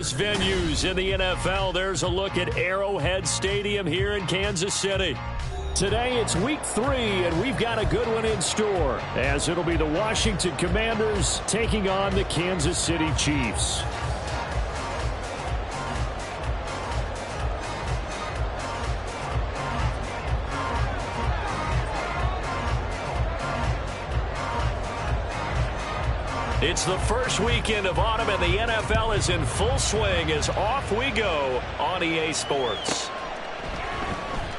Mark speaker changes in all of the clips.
Speaker 1: Venues in the NFL. There's a look at Arrowhead Stadium here in Kansas City. Today it's week 3, and we've got a good one in store, as it'll be the Washington Commanders taking on the Kansas City Chiefs. It's the first weekend of autumn, and the NFL is in full swing as off we go on EA Sports.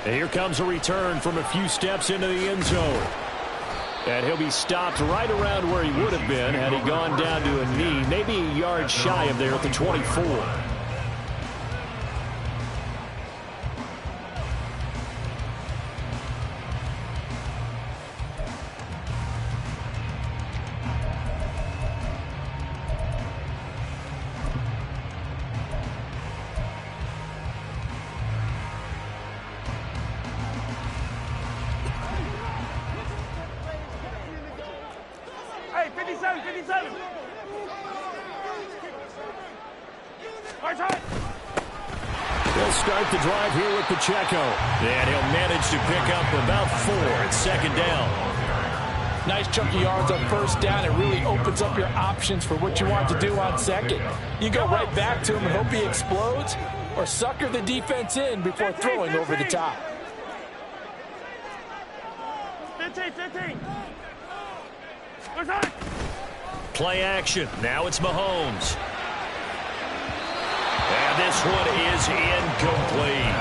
Speaker 1: And here comes a return from a few steps into the end zone. And he'll be stopped right around where he would have been had he gone down to a knee, maybe a yard shy of there at the 24. They'll start the drive here with Pacheco. And he'll manage to pick up about 4 at second down.
Speaker 2: Nice chunk of yards on first down. It really opens up your options for what you want to do on second. You go right back to him and hope he explodes, or sucker the defense in before throwing over the top.
Speaker 3: 15.
Speaker 1: Play action. Now it's Mahomes. And this one is incomplete.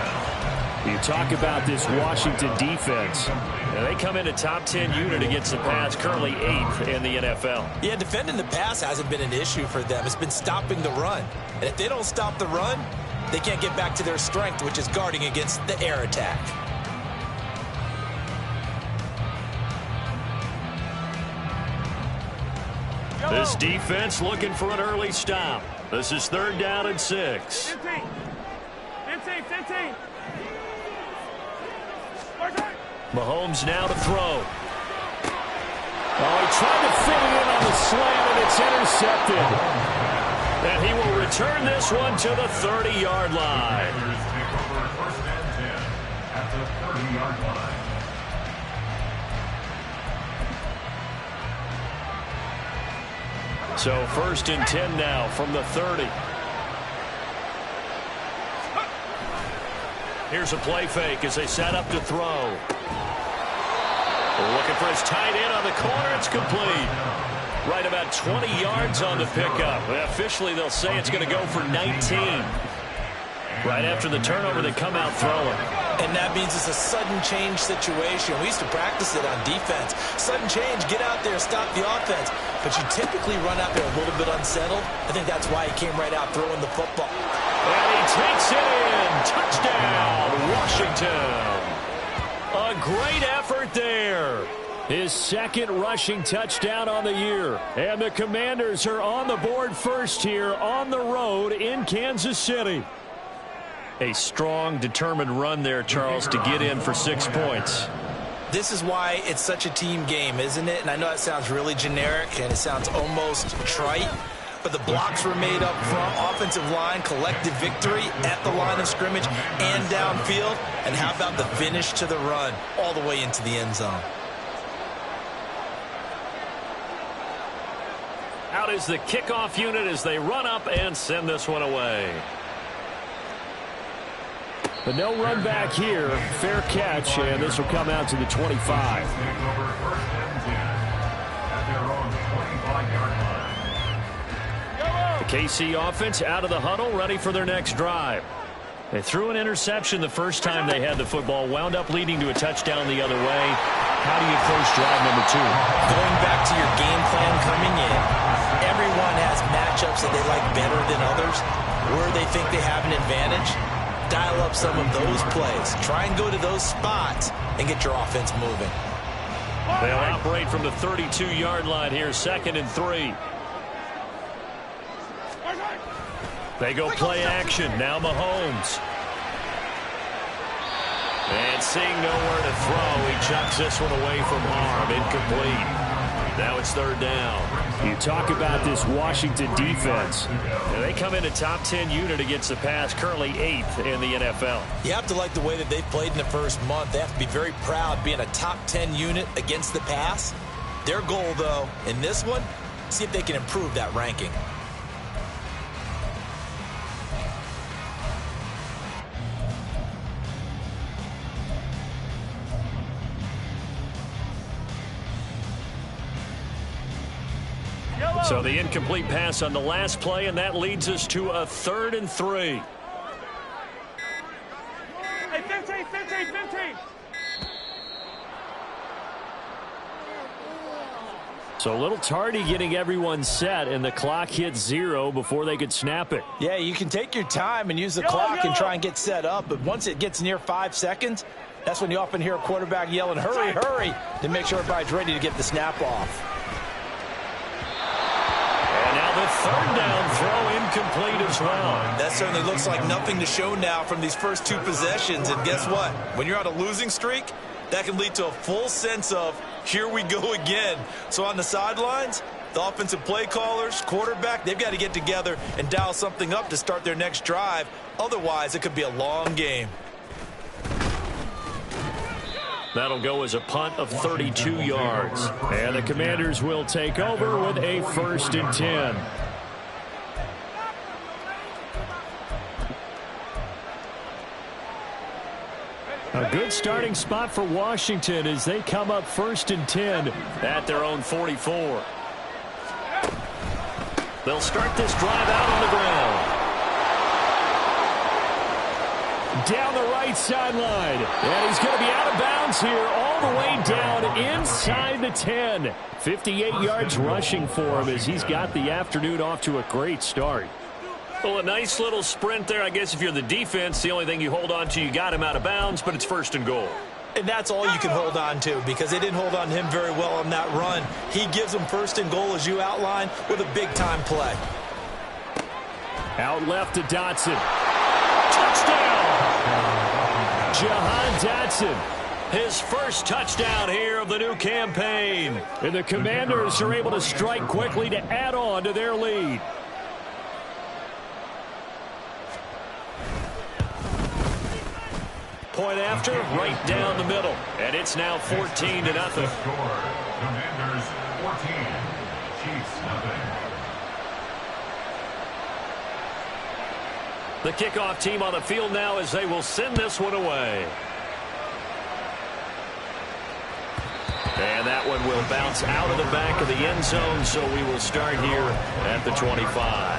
Speaker 1: You talk about this Washington defense. And they come in a top 10 unit against the pass, currently 8th in the NFL.
Speaker 4: Yeah, defending the pass hasn't been an issue for them. It's been stopping the run. And if they don't stop the run, they can't get back to their strength, which is guarding against the air attack.
Speaker 1: This defense looking for an early stop. This is 3rd down and 6.
Speaker 3: 15.
Speaker 1: Mahomes now to throw. Oh, he tried to fit it in on the slant, and it's intercepted. And he will return this one to the 30-yard line.
Speaker 5: At the 30-yard line.
Speaker 1: So 1st and 10 now from the 30. Here's a play fake as they set up to throw. Looking for his tight end on the corner. It's complete. Right about 20 yards on the pickup. Officially, they'll say it's going to go for 19. Right after the turnover, they come out throwing.
Speaker 4: And that means it's a sudden change situation. We used to practice it on defense. Sudden change, get out there, stop the offense. But you typically run out there a little bit unsettled. I think that's why he came right out throwing the football.
Speaker 1: And he takes it in. Touchdown, Washington. A great effort there. His 2nd rushing touchdown on the year. And the Commanders are on the board first here on the road in Kansas City. A strong, determined run there, Charles, to get in for 6 points.
Speaker 4: This is why it's such a team game, isn't it? And I know that sounds really generic and it sounds almost trite, but the blocks were made up front, offensive line, collective victory at the line of scrimmage and downfield. And how about the finish to the run all the way into the end zone?
Speaker 1: Out is the kickoff unit as they run up and send this one away. But no run back here. Fair catch, and this will come out to the 25. The KC offense out of the huddle, ready for their next drive. They threw an interception the first time they had the football, wound up leading to a touchdown the other way. How do you approach drive number 2?
Speaker 4: Going back to your game plan coming in, everyone has matchups that they like better than others, where they think they have an advantage. Dial up some of those plays. Try and go to those spots and get your offense moving.
Speaker 1: They'll operate from the 32-yard line here, 2nd and 3. They go play action. Now Mahomes. And seeing nowhere to throw, he chucks this one away from harm. Incomplete. Now it's third down. You talk about this Washington defense. They come in a top 10 unit against the pass, currently 8th in the NFL.
Speaker 4: You have to like the way that they've played in the first month. They have to be very proud being a top 10 unit against the pass. Their goal, though, in this one, see if they can improve that ranking.
Speaker 1: So the incomplete pass on the last play, and that leads us to a 3rd and 3.
Speaker 3: Hey, 15, 15, 15.
Speaker 1: So a little tardy getting everyone set, and the clock hit 0 before they could snap it.
Speaker 2: Yeah, you can take your time and use the clock and try and get set up, but once it gets near 5 seconds, that's when you often hear a quarterback yelling, hurry, hurry, to make sure everybody's ready to get the snap off.
Speaker 1: And now the 3rd down throw incomplete as well.
Speaker 4: That certainly looks like nothing to show now from these first 2 possessions. And guess what? When you're on a losing streak, that can lead to a full sense of, here we go again. So on the sidelines, the offensive play callers, quarterback, they've got to get together and dial something up to start their next drive. Otherwise, it could be a long game.
Speaker 1: That'll go as a punt of 32 yards. And the Commanders will take over with a 1st and 10. A good starting spot for Washington as they come up 1st and 10 at their own 44. They'll start this drive out on the ground. Down the right sideline. And he's going to be out of bounds here all the way down inside the 10. 58 yards rushing for him as he's got the afternoon off to a great start. Well, a nice little sprint there. I guess if you're the defense, the only thing you hold on to, you got him out of bounds, but it's 1st and goal.
Speaker 4: And that's all you can hold on to because they didn't hold on to him very well on that run. He gives them 1st and goal, as you outlined, with a big-time play.
Speaker 1: Out left to Dotson. Touchdown! Jahan Dotson, his first touchdown here of the new campaign. And the Commanders are able to strike quickly to add on to their lead. Point after, right down the middle. And it's now 14-0.
Speaker 5: Commanders 14, Chiefs nothing.
Speaker 1: The kickoff team on the field now as they will send this one away. And that one will bounce out of the back of the end zone, so we will start here at the 25.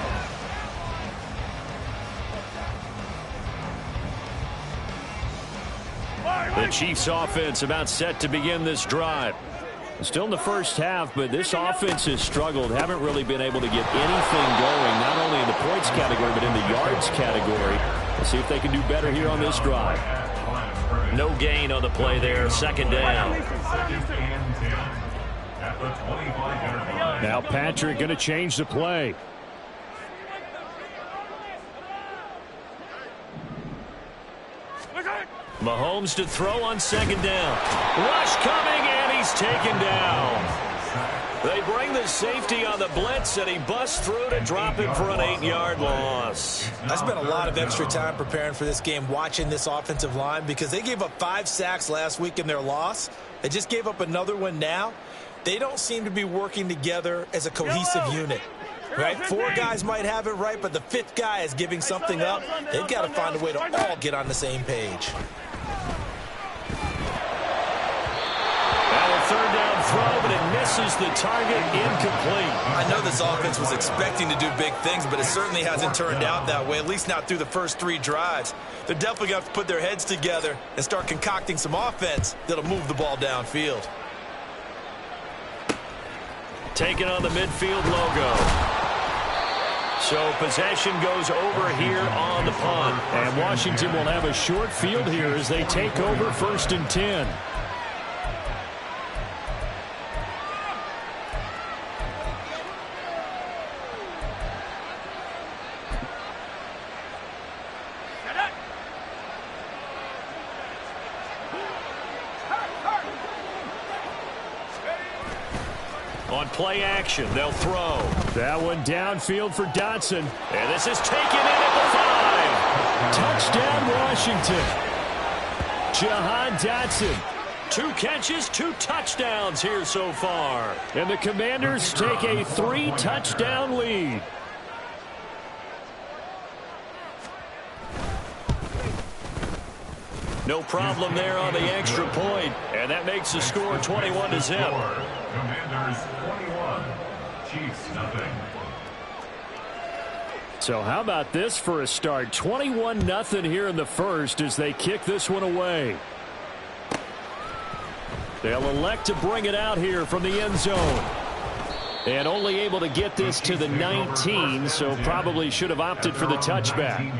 Speaker 1: The Chiefs offense about set to begin this drive. Still in the first half, but this offense has struggled. Haven't really been able to get anything going, not only in the points category, but in the yards category. Let's see if they can do better here on this drive. No gain on the play there. 2nd down. Now Patrick going to change the play. Mahomes to throw on 2nd down. Rush coming, and he's taken down. They bring the safety on the blitz, and he busts through to drop him for an 8-yard loss.
Speaker 4: I spent a lot of extra time preparing for this game, watching this offensive line, because they gave up 5 sacks last week in their loss. They just gave up another one now. They don't seem to be working together as a cohesive unit. Right? 4 guys might have it right, but the 5th guy is giving something up. They've got to find a way to all get on the same page.
Speaker 1: Now a 3rd down throw, but it misses the target, incomplete.
Speaker 4: I know this offense was expecting to do big things, but it certainly hasn't turned out that way, at least not through the first 3 drives. They're definitely going to have to put their heads together and start concocting some offense that'll move the ball downfield.
Speaker 1: Taking on the midfield logo. So possession goes over here on the punt. And Washington will have a short field here as they take over 1st and 10. play action. They'll throw. That one downfield for Dotson. And this is taken in at the 5. Touchdown, Washington. Jahan Dotson. 2 catches, 2 touchdowns here so far. And the Commanders take a 3-touchdown lead. No problem there on the extra point, and that makes the score 21-0.
Speaker 5: Commanders 21, Chiefs nothing.
Speaker 1: So how about this for a start? 21-0 here in the first as they kick this one away. They'll elect to bring it out here from the end zone. And only able to get this to the 19, so probably should have opted for the touchback.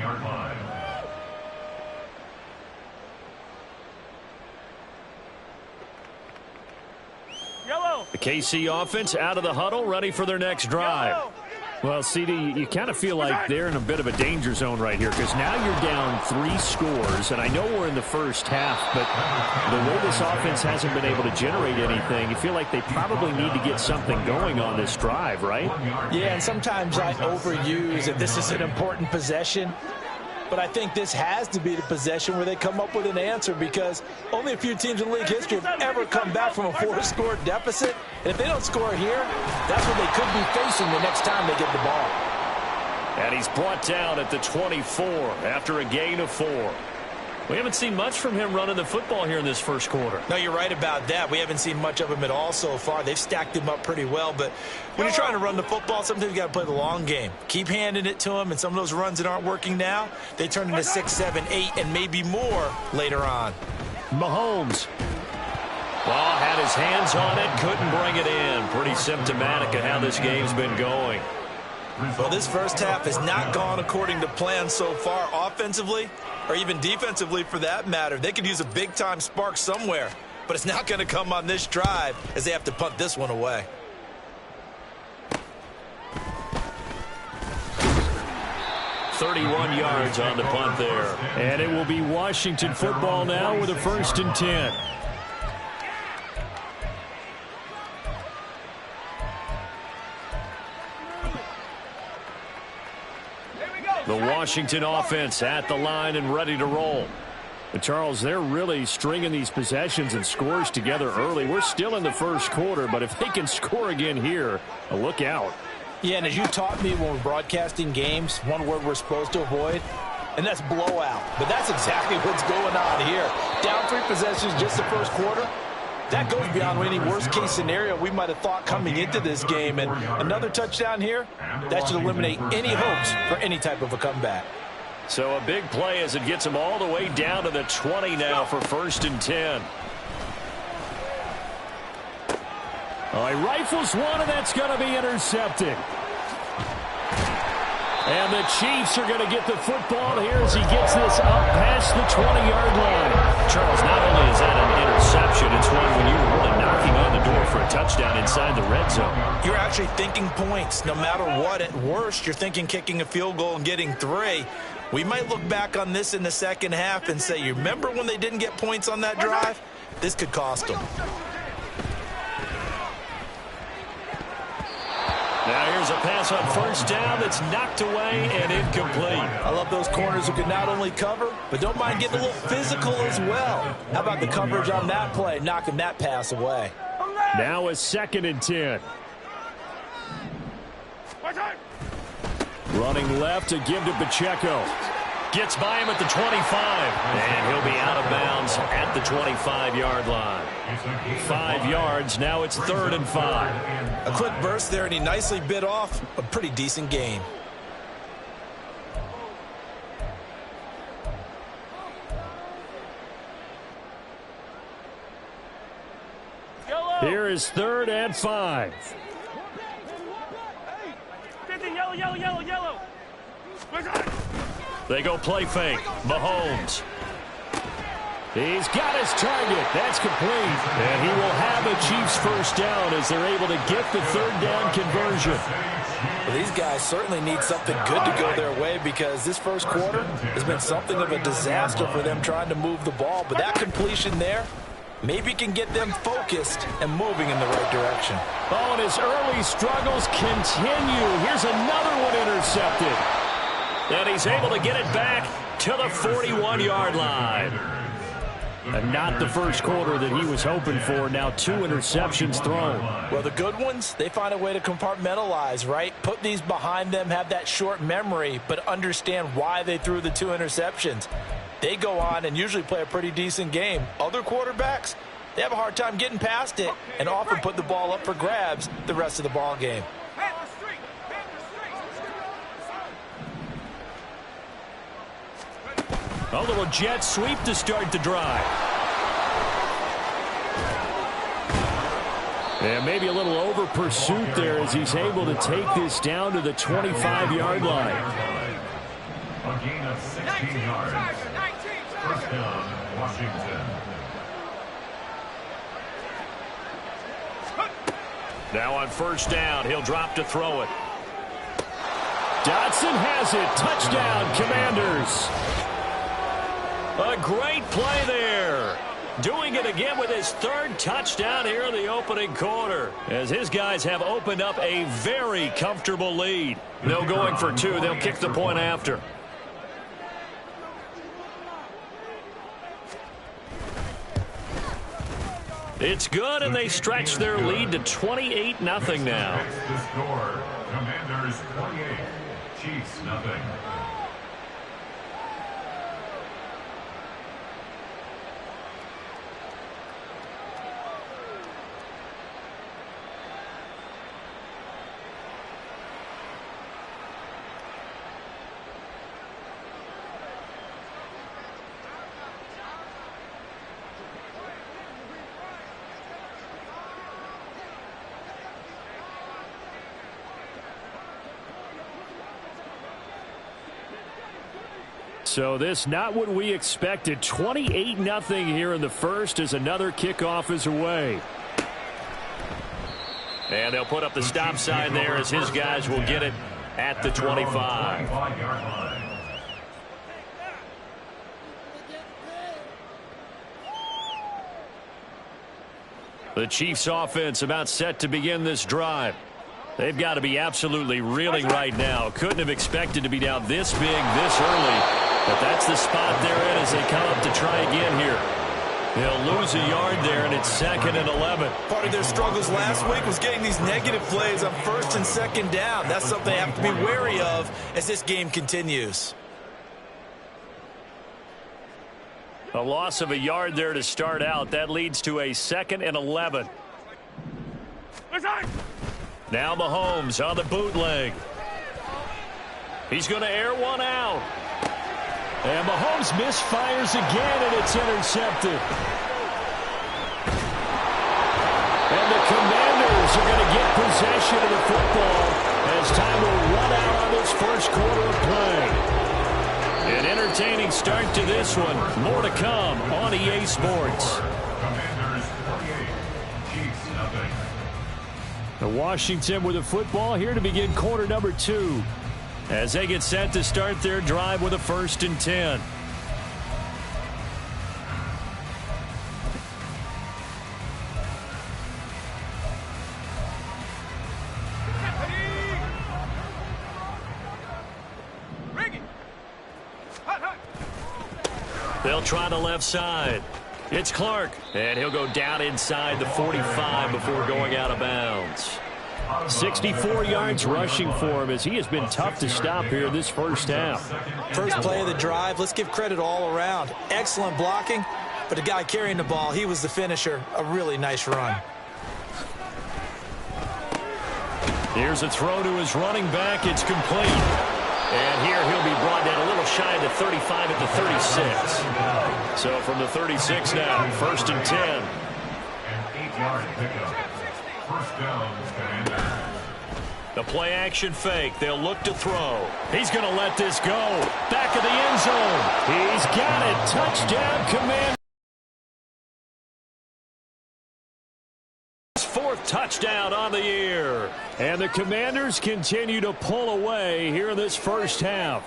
Speaker 1: The KC offense out of the huddle, ready for their next drive. Well, CD, you kind of feel like they're in a bit of a danger zone right here because now you're down 3 scores, and I know we're in the first half, but the way this offense hasn't been able to generate anything, you feel like they probably need to get something going on this drive, right?
Speaker 2: Yeah, and sometimes I overuse that this is an important possession. But I think this has to be the possession where they come up with an answer because only a few teams in league history have ever come back from a 4-score deficit. And if they don't score here, that's what they could be facing the next time they get the ball.
Speaker 1: And he's brought down at the 24 after a gain of 4. We haven't seen much from him running the football here in this first quarter.
Speaker 4: No, you're right about that. We haven't seen much of him at all so far. They've stacked him up pretty well. But when you're trying to run the football, sometimes you got to play the long game. Keep handing it to him, and some of those runs that aren't working now, they turn into 6, 7, 8, and maybe more later on.
Speaker 1: Mahomes. Ball had his hands on it, couldn't bring it in. Pretty symptomatic of how this game's been going.
Speaker 4: Well, this first half has not gone according to plan so far offensively or even defensively for that matter. They could use a big-time spark somewhere, but it's not going to come on this drive as they have to punt this one away.
Speaker 1: .31 yards on the punt there. And it will be Washington football now with a 1st and 10. The Washington offense at the line and ready to roll. But Charles, they're really stringing these possessions and scores together early. We're still in the first quarter, but if they can score again here, look out.
Speaker 2: Yeah, and as you taught me when we're broadcasting games, one word we're supposed to avoid, and that's blowout. But that's exactly what's going on here. Down 3 possessions just the first quarter. That goes beyond any worst-case scenario we might have thought coming into this game. And another touchdown here, that should eliminate any hopes for any type of a comeback.
Speaker 1: So a big play as it gets them all the way down to the 20 now for 1st and 10. Oh, he rifles one, and that's going to be intercepted. And the Chiefs are going to get the football here as he gets this up past the 20-yard line. Charles, not only is that an interception, it's one when you're really knocking on the door for a touchdown inside the red zone.
Speaker 4: You're actually thinking points. No matter what, at worst, you're thinking kicking a field goal and getting 3. We might look back on this in the second half and say, you remember when they didn't get points on that drive? This could cost them.
Speaker 1: Now here's a pass on 1st down that's knocked away and incomplete.
Speaker 2: I love those corners who can not only cover, but don't mind getting a little physical as well. How about the coverage on that play, knocking that pass away?
Speaker 1: Now a 2nd and 10. Running left to give to Pacheco. Gets by him at the 25. And he'll be out of bounds at the 25-yard line. 5 yards. Now it's 3rd and 5.
Speaker 4: A quick burst there, and he nicely bit off a pretty decent gain.
Speaker 1: Here is 3rd and 5.
Speaker 3: 50, yellow, yellow, yellow, yellow.
Speaker 1: They go play fake. Mahomes. He's got his target. That's complete. And he will have a Chiefs 1st down as they're able to get the 3rd down conversion.
Speaker 2: Well, these guys certainly need something good to go their way because this first quarter has been something of a disaster for them trying to move the ball. But that completion there, maybe can get them focused and moving in the right direction.
Speaker 1: Oh, and his early struggles continue. Here's another one intercepted. And he's able to get it back to the 41-yard line. And not the first quarter that he was hoping for. Now 2 interceptions thrown.
Speaker 2: Well, the good ones, they find a way to compartmentalize, right? Put these behind them, have that short memory, but understand why they threw the 2 interceptions. They go on and usually play a pretty decent game. Other quarterbacks, they have a hard time getting past it and often put the ball up for grabs the rest of the ball game.
Speaker 1: A little jet sweep to start the drive. And maybe a little over pursuit there as he's able to take this down to the 25-yard line.
Speaker 5: A gain of 16 yards. First down, Washington.
Speaker 1: Now on first down, he'll drop to throw it. Dotson has it. Touchdown, Commanders. A great play there. Doing it again with his 3rd touchdown here in the opening quarter. As his guys have opened up a very comfortable lead. No going for 2. They'll kick the point after. It's good, and they stretch their lead to 28-0 now.
Speaker 5: The score, Commanders 28, Chiefs nothing.
Speaker 1: So this not what we expected. 28-0 here in the first as another kickoff is away. And they'll put up the stop sign there as his guys will get it at the 25. The Chiefs offense about set to begin this drive. They've got to be absolutely reeling right now. Couldn't have expected to be down this big this early. But that's the spot they're in as they come up to try again here. They'll lose a yard there, and it's 2nd and 11.
Speaker 2: Part of their struggles last week was getting these negative plays on 1st and 2nd down. That's something they have to be wary of as this game continues.
Speaker 1: A loss of a yard there to start out. That leads to a 2nd and 11. Now Mahomes on the bootleg. He's going to air one out. And Mahomes misfires again, and it's intercepted. And the Commanders are going to get possession of the football as time will run out on this first quarter of play. An entertaining start to this one. More to come on EA Sports.
Speaker 5: Commanders 48, Chiefs nothing.
Speaker 1: The Washington with the football here to begin quarter number 2. As they get set to start their drive with a 1st and 10. They'll try the left side. It's Clark, and he'll go down inside the 45 before going out of bounds. 64 yards rushing for him as he has been tough to stop here this first half.
Speaker 2: First play of the drive, let's give credit all around. Excellent blocking, but the guy carrying the ball, he was the finisher. A really nice run.
Speaker 1: Here's a throw to his running back. It's complete. And here he'll be brought down a little shy of the 35 at the 36. So from the 36 now, 1st and 10.
Speaker 5: An 8-yard pickup. First down, Commanders.
Speaker 1: The play action fake. They'll look to throw. He's going to let this go. Back of the end zone. He's got it. Touchdown, Commanders. 4th touchdown on the year. And the Commanders continue to pull away here in this first half.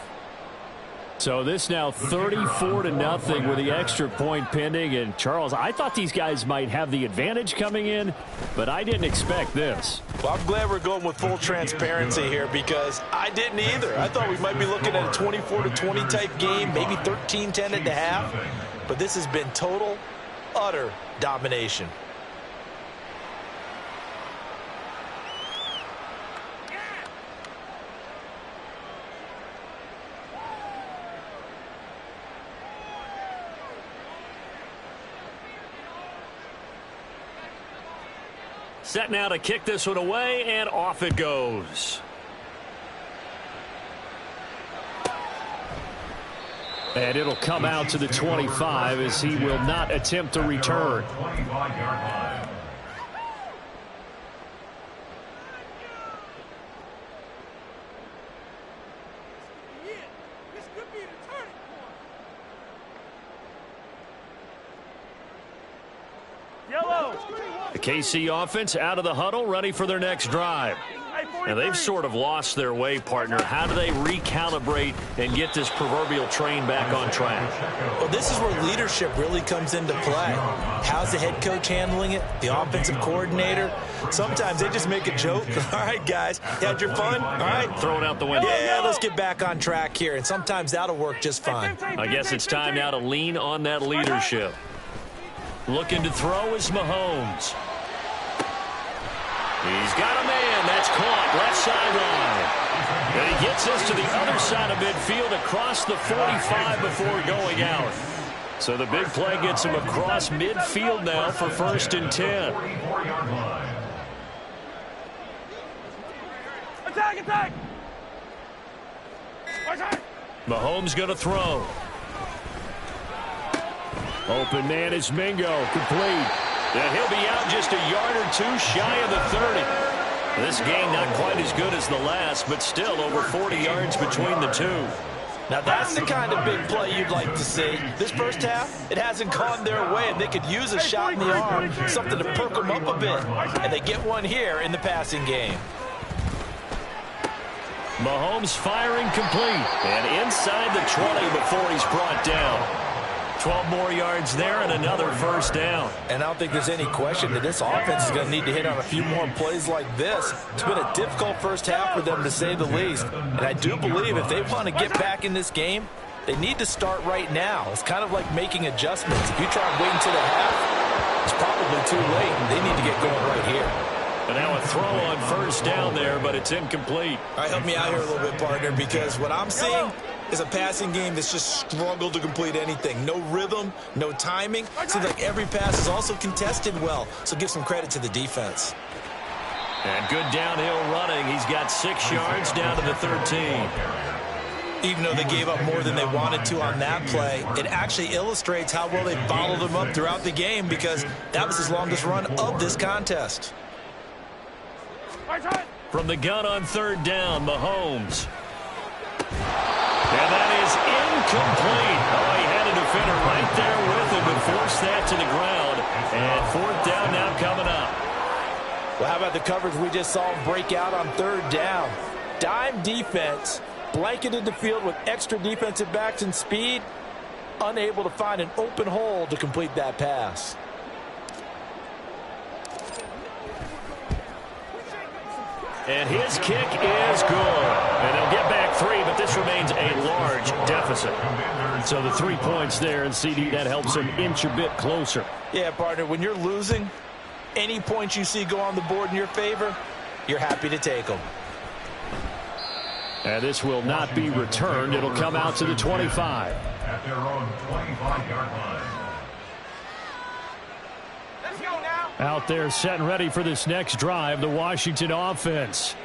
Speaker 1: So this now 34-0 with the extra point pending. And, Charles, I thought these guys might have the advantage coming in, but I didn't expect this.
Speaker 2: Well, I'm glad we're going with full transparency here because I didn't either. I thought we might be looking at a 24-20 type game, maybe 13-10 at the half. But this has been total, utter domination.
Speaker 1: Set now to kick this one away, and off it goes. And it'll come out to the 25 as he will not attempt to return.
Speaker 5: 25-yard line.
Speaker 3: This could be the turning point. Yellow.
Speaker 1: The KC offense out of the huddle, ready for their next drive. Now, they've sort of lost their way, partner. How do they recalibrate and get this proverbial train back on track?
Speaker 4: Well, this is where leadership really comes into play. How's the head coach handling it? The offensive coordinator? Sometimes they just make a joke. All right, guys, you had your fun? All right.
Speaker 1: Throw it out the window.
Speaker 4: Yeah, let's get back on track here. And sometimes that'll work just fine.
Speaker 1: I guess it's time now to lean on that leadership. Looking to throw is Mahomes. He's got a man. That's caught. Left sideline. And he gets us to the other side of midfield across the 45 before going out. So the big play gets him across midfield now for 1st and 10.
Speaker 5: 44-yard line.
Speaker 3: Attack, attack.
Speaker 1: Mahomes going to throw. Open man is Mingo. Complete. And he'll be out just a yard or two shy of the 30. This game not quite as good as the last, but still over 40 yards between the two.
Speaker 2: Now, that's the kind of big play you'd like to see. This first half, it hasn't gone their way, and they could use a shot in the arm, something to perk them up a bit. And they get one here in the passing game.
Speaker 1: Mahomes firing complete. And inside the 20 before he's brought down. 12 more yards there and another 1st down.
Speaker 2: And I don't think there's any question that this offense is going to need to hit on a few more plays like this. It's been a difficult first half for them, to say the least. And I do believe if they want to get back in this game, they need to start right now. It's kind of like making adjustments. If you try and wait until the half, it's probably too late. They need to get going right here.
Speaker 1: And now a throw on 1st down there, but it's incomplete.
Speaker 4: All right, help me out here a little bit, partner, because what I'm seeing is a passing game that's just struggled to complete anything. No rhythm, no timing. Seems like every pass is also contested well, so give some credit to the defense.
Speaker 1: And good downhill running. He's got 6 yards down to the 13.
Speaker 4: Even though they gave up more than they wanted to on that play, it actually illustrates how well they bottled him up throughout the game because that was his longest run of this contest.
Speaker 1: From the gun on 3rd down, Mahomes. And that is incomplete. Oh, he had a defender right there with him and forced that to the ground. And 4th down now coming up.
Speaker 2: Well, how about the coverage we just saw break out on 3rd down? Dime defense, blanketed the field with extra defensive backs and speed, unable to find an open hole to complete that pass.
Speaker 1: And his kick is good. And they'll get back 3, but this remains a large deficit. So the 3 points there, and CD, that helps them inch a bit closer.
Speaker 2: Yeah, partner, when you're losing, any points you see go on the board in your favor, you're happy to take them.
Speaker 1: And this will not be returned. It'll come out to the 25.
Speaker 5: At their own 25-yard line.
Speaker 1: Out there set and ready for this next drive, the Washington offense.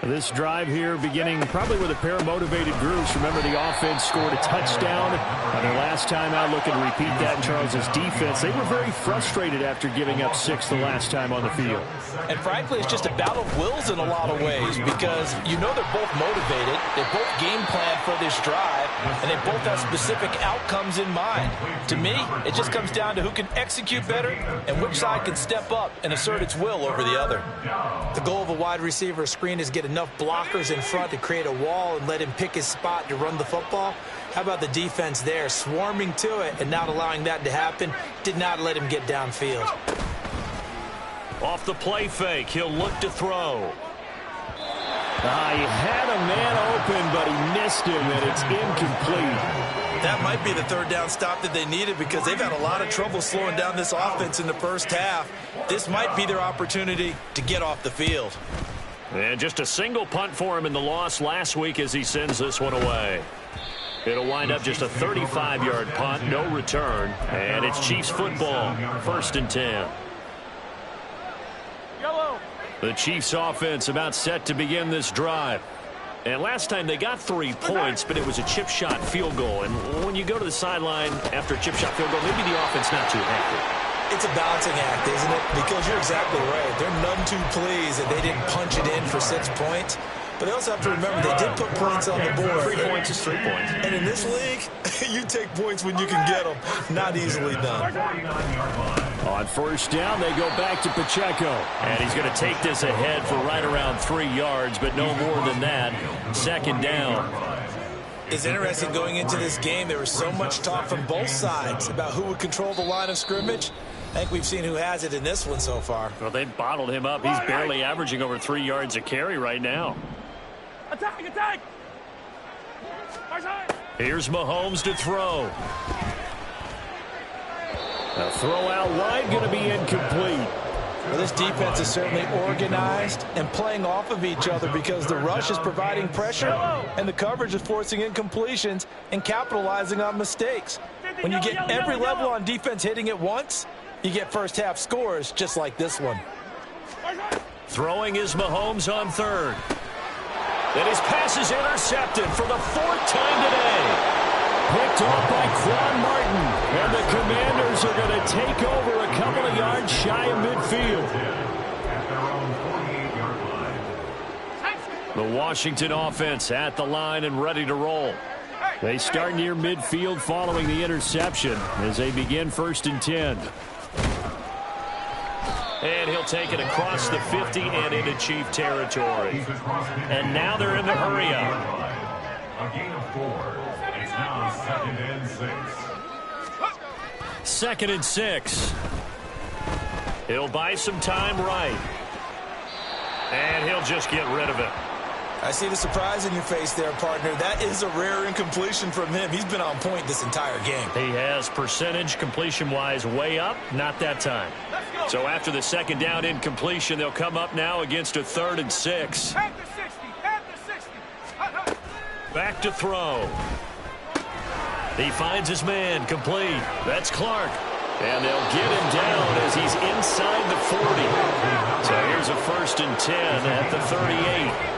Speaker 1: This drive here beginning probably with a pair of motivated groups. Remember, the offense scored a touchdown on their last time out. Looking to repeat that in Charles's defense. They were very frustrated after giving up 6 the last time on the field.
Speaker 2: And frankly, it's just a battle of wills in a lot of ways because you know they're both motivated. They both game plan for this drive, and they both have specific outcomes in mind. To me, it just comes down to who can execute better and which side can step up and assert its will over the other.
Speaker 4: The goal of a wide receiver screen is get enough blockers in front to create a wall and let him pick his spot to run the football. How about the defense there, swarming to it and not allowing that to happen? Did not let him get downfield.
Speaker 1: Off the play fake, he'll look to throw. He had a man open, but he missed him, and it's incomplete.
Speaker 4: That might be the third down stop that they needed because they've had a lot of trouble slowing down this offense in the first half. This might be their opportunity to get off the field.
Speaker 1: And just a single punt for him in the loss last week as he sends this one away. It'll wind up just a 35-yard punt, no return, and it's Chiefs football, 1st and 10.
Speaker 3: Yellow.
Speaker 1: The Chiefs offense about set to begin this drive. And last time they got 3 points, but it was a chip shot field goal. And when you go to the sideline after a chip shot field goal, maybe the offense not too happy.
Speaker 4: It's a balancing act, isn't it? Because you're exactly right. They're none too pleased that they didn't punch it in for 6 points. But they also have to remember they did put points on the board.
Speaker 1: 3 points is 3 points.
Speaker 4: And in this league, you take points when you can get them. Not easily done.
Speaker 1: On 1st down, they go back to Pacheco. And he's going to take this ahead for right around 3 yards, but no more than that. 2nd down.
Speaker 4: It's interesting going into this game. There was so much talk from both sides about who would control the line of scrimmage. I think we've seen who has it in this one so far.
Speaker 1: Well, they've bottled him up. He's barely averaging over 3 yards a carry right now.
Speaker 3: Attack, attack.
Speaker 1: Here's Mahomes to throw. A throw out wide going to be incomplete.
Speaker 2: Well, this defense is certainly organized and playing off of each other because the rush is providing pressure and the coverage is forcing incompletions and capitalizing on mistakes. When you get every level on defense hitting at once, you get first half scores just like this one.
Speaker 1: Throwing is Mahomes on 3rd. And his pass is intercepted for the 4th time today. Picked off by Quan Martin. And the Commanders are going to take over a couple of yards shy of midfield. The Washington offense at the line and ready to roll. They start near midfield following the interception as they begin 1st and 10. And he'll take it across the 50 and into Chief territory. And now they're in the hurry-up.
Speaker 5: A gain of 4. It's now 2nd and 6.
Speaker 1: 2nd and 6. He'll buy some time right. And he'll just get rid of it.
Speaker 4: I see the surprise in your face there, partner. That is a rare incompletion from him. He's been on point this entire game.
Speaker 1: He has percentage completion-wise way up, not that time. So after the 2nd down incompletion, they'll come up now against a 3rd and 6. Back to throw. He finds his man complete. That's Clark. And they'll get him down as he's inside the 40. So here's a 1st and 10 at the 38.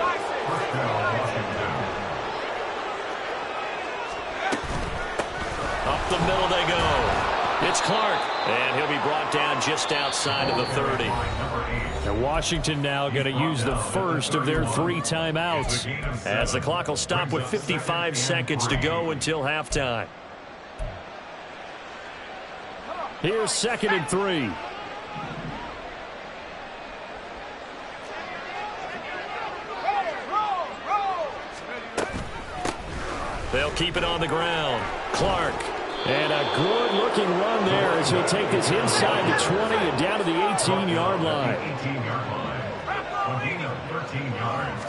Speaker 1: Up the middle they go. It's Clark. And he'll be brought down just outside of the 30. And Washington now going to use the first of their 3 timeouts as the clock will stop with 55 seconds to go until halftime. Here's 2nd and 3. They'll keep it on the ground. Clark. And a good-looking run there as he'll take this inside the 20 and down to the 18-yard line.
Speaker 5: 18-yard line. A gain of 13 yards.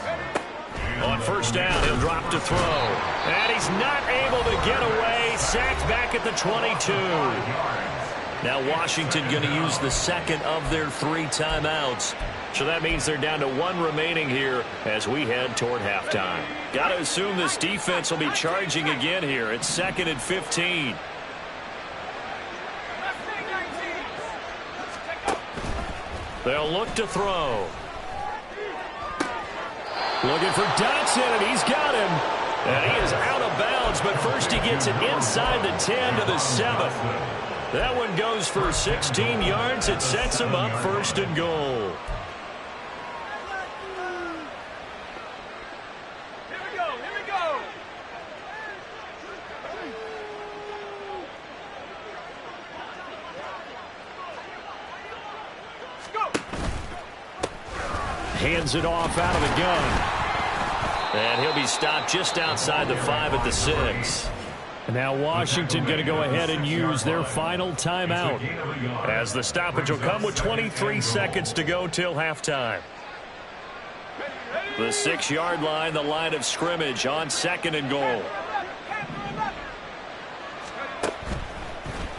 Speaker 1: On 1st down, he'll drop to throw. And he's not able to get away. Sacked back at the 22. Now Washington going to use the 2nd of their 3 timeouts. So that means they're down to 1 remaining here as we head toward halftime. Got to assume this defense will be charging again here. It's 2nd and 15. They'll look to throw. Looking for Dotson, and he's got him. And he is out of bounds, but first he gets it inside the 10 to the 7. That one goes for 16 yards. It sets him up 1st and goal. Hands it off out of the gun. And he'll be stopped just outside the 5 at the 6. And now Washington going to go ahead and use their final timeout, as the stoppage will come with 23 seconds to go till halftime. The 6-yard line, the line of scrimmage on 2nd and goal.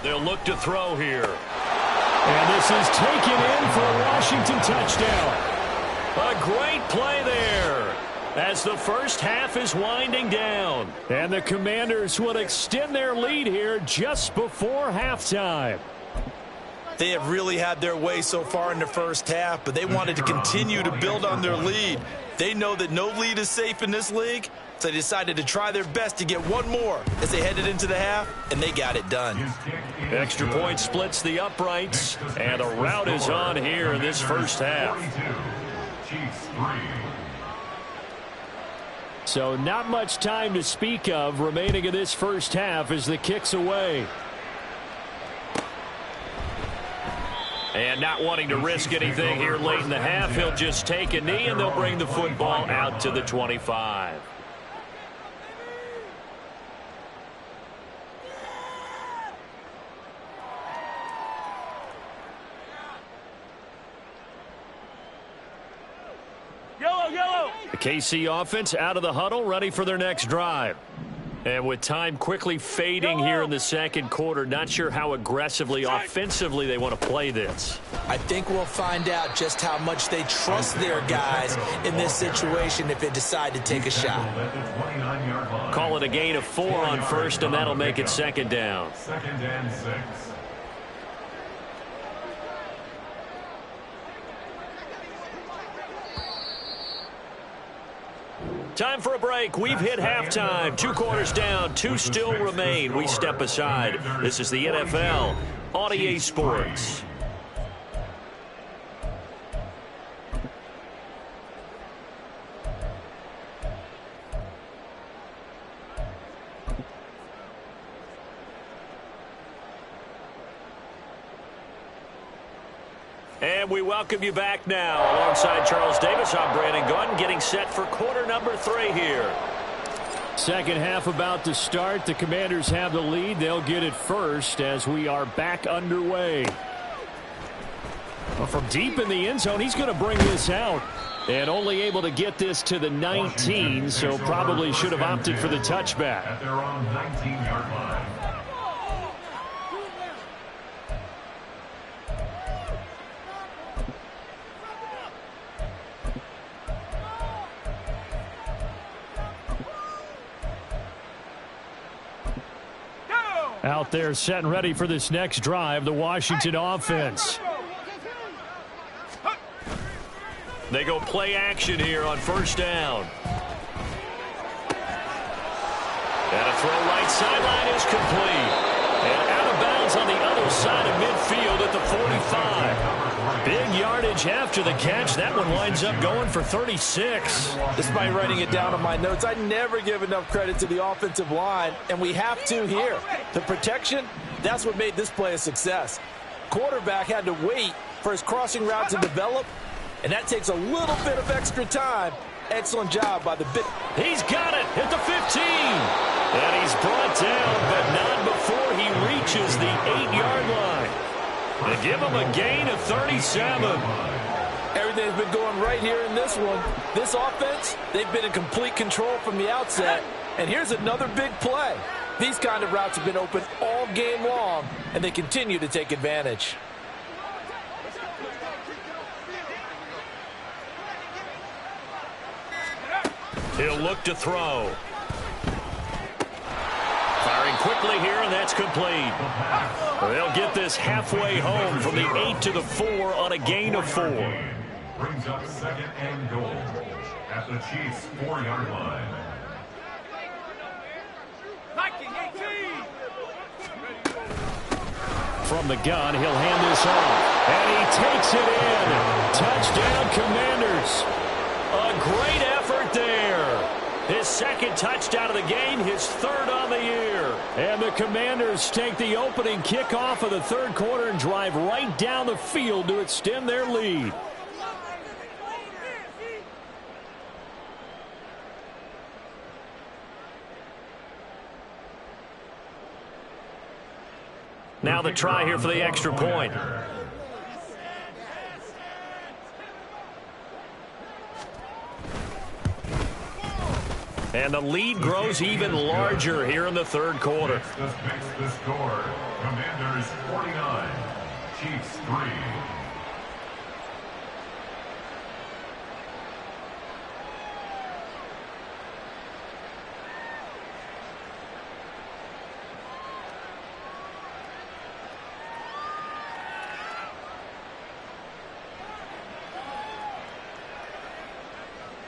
Speaker 1: They'll look to throw here. And this is taken in for a Washington touchdown. A great play there, as the first half is winding down. And the Commanders will extend their lead here just before halftime.
Speaker 4: They have really had their way so far in the first half, but they wanted to continue to build on their lead. They know that no lead is safe in this league, so they decided to try their best to get one more as they headed into the half, and they got it done.
Speaker 1: Extra point splits the uprights, and a rout is on here in this first half. So not much time to speak of remaining in this first half as the kick's away. And not wanting to risk anything here late in the half, he'll just take a knee, and they'll bring the football out to the 25.
Speaker 3: Yellow.
Speaker 1: The KC offense out of the huddle, ready for their next drive. And with time quickly fading here in the second quarter, not sure how aggressively, offensively they want to play this.
Speaker 2: I think we'll find out just how much they trust their guys in this situation if they decide to take a shot.
Speaker 1: Call it a gain of 4 on first, and that'll make it 2nd down.
Speaker 5: 2nd and 6.
Speaker 1: Time for a break. We've hit halftime. 2 quarters down. 2 still remain. We step aside. This is the NFL on EA Sports. And we welcome you back now. Alongside Charles Davis, I'm Brandon Gunn, getting set for quarter number 3 here. Second half about to start. The Commanders have the lead. They'll get it first as we are back underway. Well, from deep in the end zone, he's going to bring this out. And only able to get this to the 19, so probably should have opted for the touchback.
Speaker 5: At their own 19-yard line.
Speaker 1: Out there set and ready for this next drive, the Washington offense. They go play action here on first down. And a throw right sideline is complete. And out of bounds on the other side of midfield at the 45. Big yardage after the catch. That one winds up going for 36.
Speaker 2: Despite writing it down on my notes, I never give enough credit to the offensive line, and we have to here. The protection, that's what made this play a success. Quarterback had to wait for his crossing route to develop, and that takes a little bit of extra time. Excellent job by the big.
Speaker 1: He's got it at the 15. And he's brought down, but not before he reaches the 8-yard line. And give him a gain of 37.
Speaker 2: Everything's been going right here in this one. This offense, they've been in complete control from the outset. And here's another big play. These kind of routes have been open all game long, and they continue to take advantage.
Speaker 1: He'll look to throw. Firing quickly here, and that's complete. They'll get this halfway home from the 8 to the 4 on a gain of 4.
Speaker 5: Brings up 2nd and goal at the Chiefs' 4-yard line.
Speaker 1: From the gun, he'll hand this off. And he takes it in. Touchdown, Commanders. A great effort there. His 2nd touchdown of the game, his 3rd on the year. And the Commanders take the opening kickoff of the 3rd quarter and drive right down the field to extend their lead. Now the try here for the extra point. And the lead grows even larger here in the third quarter.
Speaker 5: Makes the score. Commanders 49, Chiefs 3.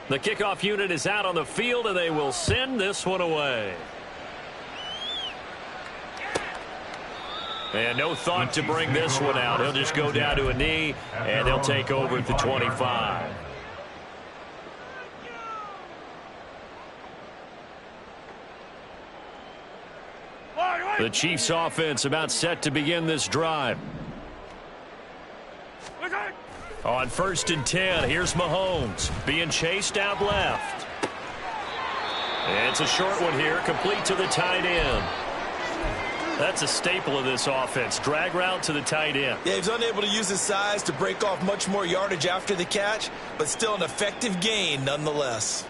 Speaker 1: The kickoff unit is out on the field, and they will send this one away. And no thought to bring this one out. He'll just go down to a knee, and they'll take over at the 25. The Chiefs offense about set to begin this drive. On 1st and 10, here's Mahomes being chased out left. It's a short one here, complete to the tight end. That's a staple of this offense, drag route to the tight end.
Speaker 4: Yeah, he's unable to use his size to break off much more yardage after the catch, but still an effective gain nonetheless.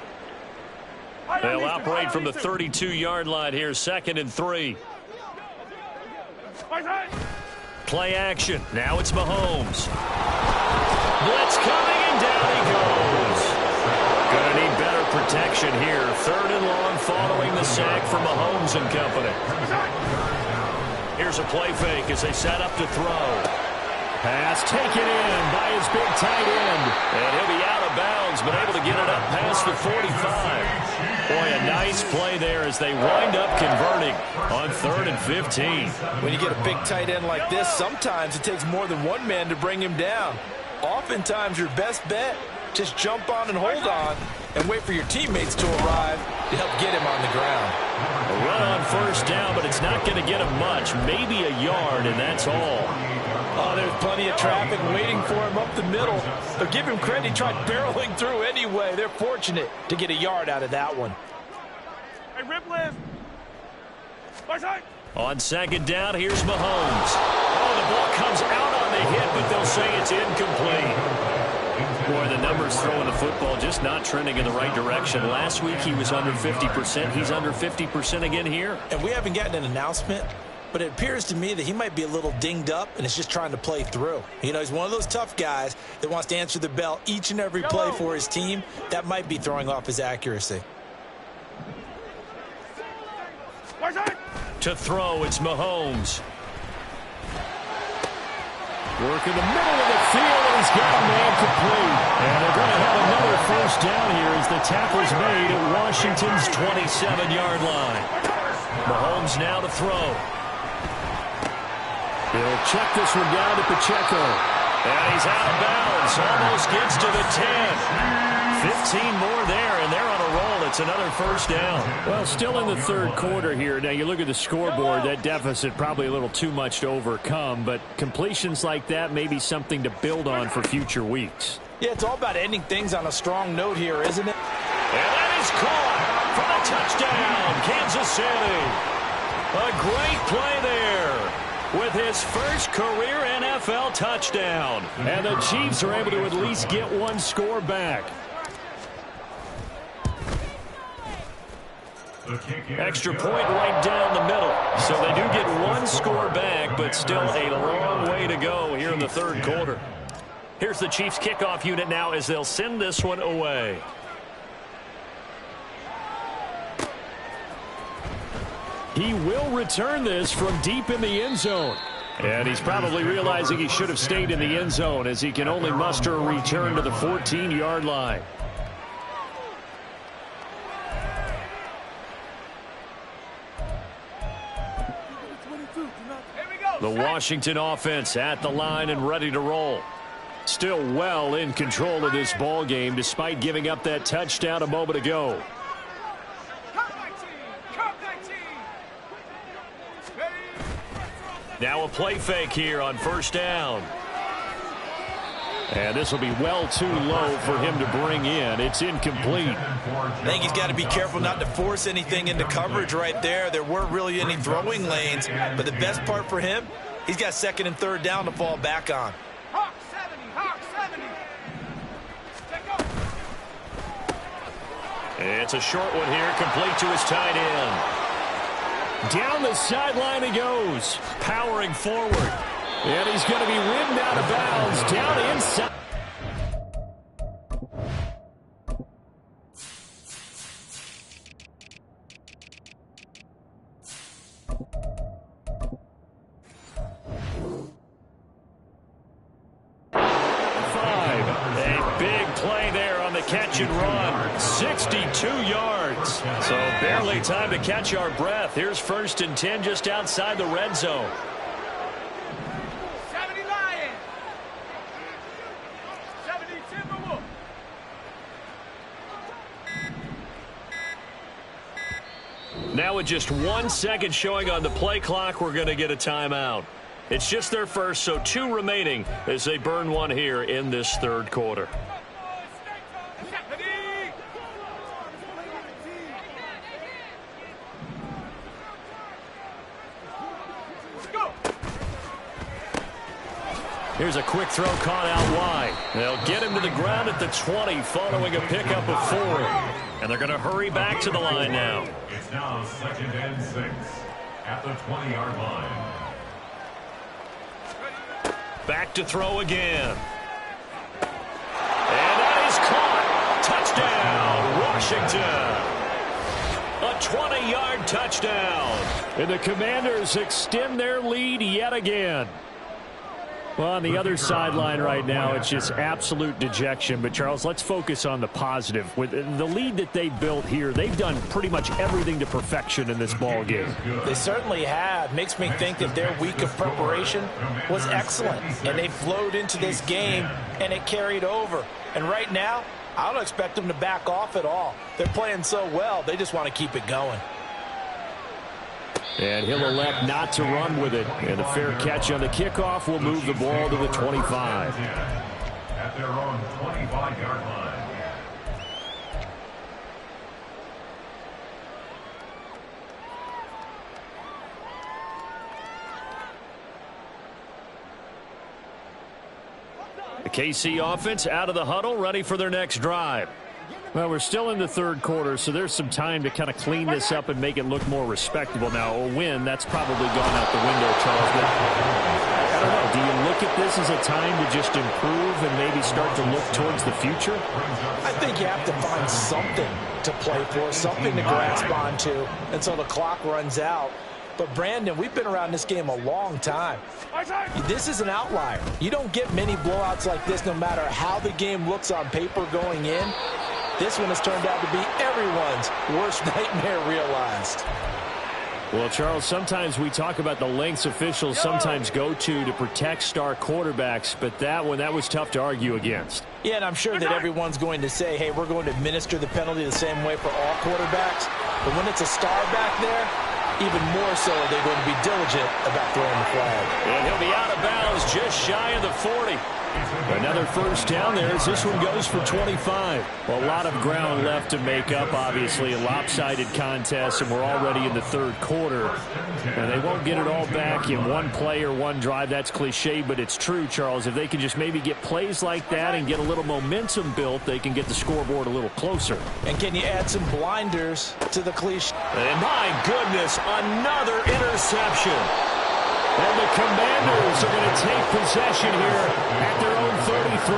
Speaker 1: They'll operate from the 32-yard line here, 2nd and 3. Play action. Now it's Mahomes. Blitz coming, and down he goes. Gonna need better protection here. 3rd and long following the sack from Mahomes and company. Here's a play fake as they set up to throw. Pass taken in by his big tight end. And he'll be out of bounds, but able to get it up past the 45. Boy, a nice play there as they wind up converting on 3rd and 15.
Speaker 2: When you get a big tight end like this, sometimes it takes more than one man to bring him down. Oftentimes, your best bet, just jump on and hold on and wait for your teammates to arrive to help get him on the ground.
Speaker 1: A run on 1st down, but it's not going to get him much. Maybe a yard, and that's all.
Speaker 2: Oh, there's plenty of traffic waiting for him up the middle. But give him credit, he tried barreling through anyway. They're fortunate to get a yard out of that one.
Speaker 3: Hey, rip lift.
Speaker 1: On 2nd down, here's Mahomes. Oh, the ball comes out on the hit, but they'll say it's incomplete. Boy, the numbers throwing the football just not trending in the right direction. Last week he was under 50%. He's under 50% again here.
Speaker 4: And we haven't gotten an announcement, but it appears to me that he might be a little dinged up and is just trying to play through. You know, he's one of those tough guys that wants to answer the bell each and every play for his team. That might be throwing off his accuracy.
Speaker 1: To throw, it's Mahomes. Work in the middle of the field, and he's got a man complete. And they're going to have another 1st down here as the tackle's made at Washington's 27-yard line. Mahomes now to throw. He'll check this one down to Pacheco. And he's out of bounds. Almost gets to the 10. 15 more there, and they're on a roll. It's another 1st down.
Speaker 3: Well, still in the 3rd quarter here. Now, you look at the scoreboard, that deficit probably a little too much to overcome, but completions like that may be something to build on for future weeks.
Speaker 2: Yeah, it's all about ending things on a strong note here, isn't it?
Speaker 1: And that is caught for the touchdown, Kansas City. A great play there with his first career NFL touchdown. And the Chiefs are able to at least get one score back. Extra point right down the middle. So they do get one score back, but still a long way to go here in the 3rd quarter. Here's the Chiefs kickoff unit now as they'll send this one away.
Speaker 3: He will return this from deep in the end zone.
Speaker 1: And he's probably realizing he should have stayed in the end zone as he can only muster a return to the 14-yard line. The Washington offense at the line and ready to roll. Still well in control of this ball game despite giving up that touchdown a moment ago. Now a play fake here on 1st down. And this will be well too low for him to bring in. It's incomplete.
Speaker 4: I think he's got to be careful not to force anything into coverage right there. There weren't really any throwing lanes, but the best part for him He's got second and third down to fall back on.
Speaker 6: Hawk 70, Hawk 70.
Speaker 1: It's a short one here, complete to his tight end. Down the sideline he goes, powering forward. And he's going to be rimmed out of bounds, down inside. Catch and run, 62 yards. So barely time to catch our breath. Here's 1st and 10 just outside the red zone.
Speaker 6: 70 Lions. 70 Timberwolves.
Speaker 1: Now with just 1 second showing on the play clock, we're going to get a timeout. It's just their first, so 2 remaining as they burn one here in this third quarter. Here's a quick throw caught out wide. They'll get him to the ground at the 20 following a pickup of 4. And they're going to hurry back to the line now.
Speaker 5: It's now 2nd and 6 at the 20-yard line.
Speaker 1: Back to throw again. And that is caught. Touchdown, Washington. A 20-yard touchdown. And the Commanders extend their lead yet again. Well, on the other sideline right now, it's just absolute dejection. But, Charles, let's focus on the positive. With the lead that they built here, they've done pretty much everything to perfection in this ball game.
Speaker 2: They certainly have. Makes me think that their week of preparation was excellent. And they flowed into this game, and it carried over. And right now, I don't expect them to back off at all. They're playing so well, they just want to keep it going.
Speaker 1: And he'll elect not to run with it. And a fair catch on the kickoff will move the ball to the 25.
Speaker 5: At their own 25-yard line.
Speaker 1: The KC offense out of the huddle, ready for their next drive. Well, we're still in the third quarter, so there's some time to kind of clean this up and make it look more respectable. Now, a win, that's probably gone out the window, Charles. But I don't know. Do you look at this as a time to just improve and maybe start to look towards the future?
Speaker 2: I think you have to find something to play for, something to grasp onto until the clock runs out. But, Brandon, we've been around this game a long time. This is an outlier. You don't get many blowouts like this no matter how the game looks on paper going in. This one has turned out to be everyone's worst nightmare realized.
Speaker 1: Well, Charles, sometimes we talk about the lengths officials sometimes go to protect star quarterbacks, but that one, that was tough to argue against.
Speaker 2: Yeah, and I'm sure that everyone's going to say, hey, we're going to administer the penalty the same way for all quarterbacks. But when it's a star back there, even more so are they going to be diligent about throwing the flag.
Speaker 1: And he'll be out of bounds just shy of the 40. Another first down there as this one goes for 25. Well, a lot of ground left to make up, obviously. A lopsided contest, and we're already in the third quarter. And they won't get it all back in one play or one drive. That's cliche, but it's true, Charles. If they can just maybe get plays like that and get a little momentum built, they can get the scoreboard a little closer.
Speaker 2: And can you add some blinders to the cliche?
Speaker 1: And my goodness, another interception. And the Commanders are going to take possession here at their own 33.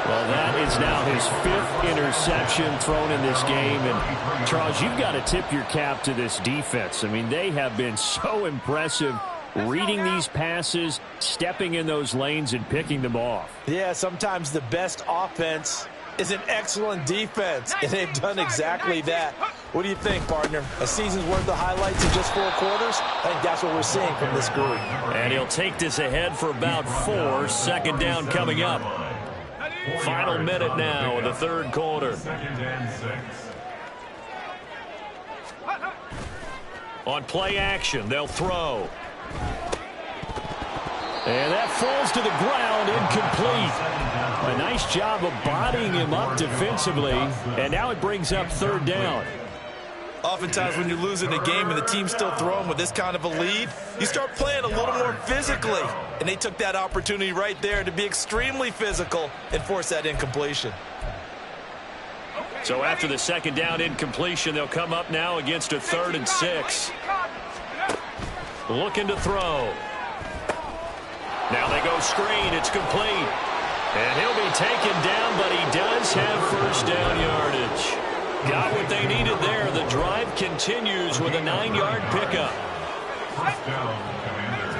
Speaker 1: Well, that is now his 5th interception thrown in this game. And, Charles, you've got to tip your cap to this defense. I mean, they have been so impressive reading these passes, stepping in those lanes, and picking them off.
Speaker 2: Yeah, sometimes the best offense is an excellent defense, and they've done exactly that. What do you think, partner? A season's worth of highlights in just 4 quarters? I think that's what we're seeing from this group.
Speaker 1: And he'll take this ahead for about 4. Second down coming up. Final minute now of the third quarter.
Speaker 5: 2nd and 6.
Speaker 1: On play action, they'll throw. And that falls to the ground, incomplete. A nice job of bodying him up defensively, and now it brings up third down.
Speaker 4: Oftentimes when you're losing a game and the team's still throwing with this kind of a lead, you start playing a little more physically. And they took that opportunity right there to be extremely physical and force that incompletion.
Speaker 1: So after the second down incompletion, they'll come up now against a 3rd and 6. Looking to throw. Now they go screen. It's complete. And he'll be taken down, but he does have first down yardage. Got what they needed there. The drive continues with a 9-yard pickup.
Speaker 5: First down, Commanders.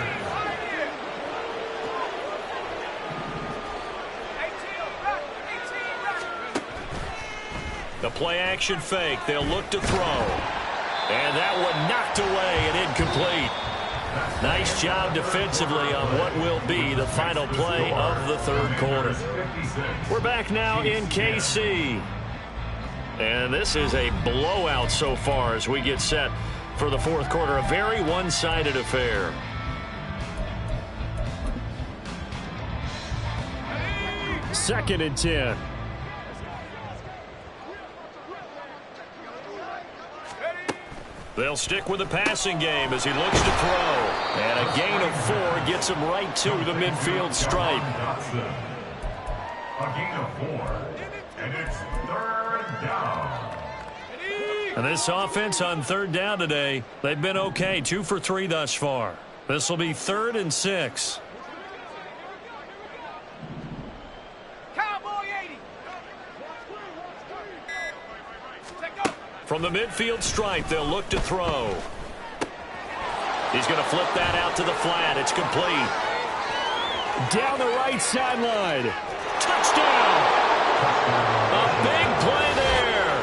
Speaker 1: The play-action fake. They'll look to throw. And that one knocked away and incomplete. Nice job defensively on what will be the final play of the 3rd quarter. We're back now in KC. And this is a blowout so far as we get set for the 4th quarter. A very one-sided affair. Second and 10. They'll stick with the passing game as he looks to throw. And a gain of 4 gets him right to the midfield stripe.
Speaker 5: A gain of 4. And it's 3rd down.
Speaker 1: And this offense on 3rd down today, they've been okay. 2 for 3 thus far. This will be 3rd and 6.
Speaker 6: Cowboy 80.
Speaker 1: From the midfield stripe, they'll look to throw. He's going to flip that out to the flat. It's complete. Down the right sideline. Touchdown! A big play there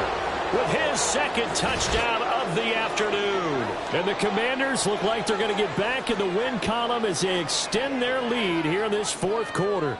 Speaker 1: with his 2nd touchdown of the afternoon. And the Commanders look like they're going to get back in the win column as they extend their lead here in this 4th quarter.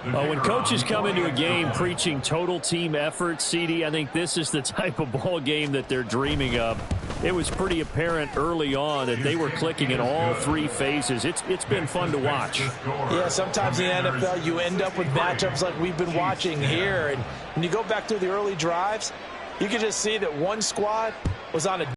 Speaker 1: When coaches come into a game preaching total team effort, CD, I think this is the type of ball game that they're dreaming of. It was pretty apparent early on that they were clicking in all 3 phases. It's been fun to watch.
Speaker 2: Yeah, sometimes in the NFL you end up with matchups like we've been watching here. And when you go back through the early drives, you can just see that one squad was on a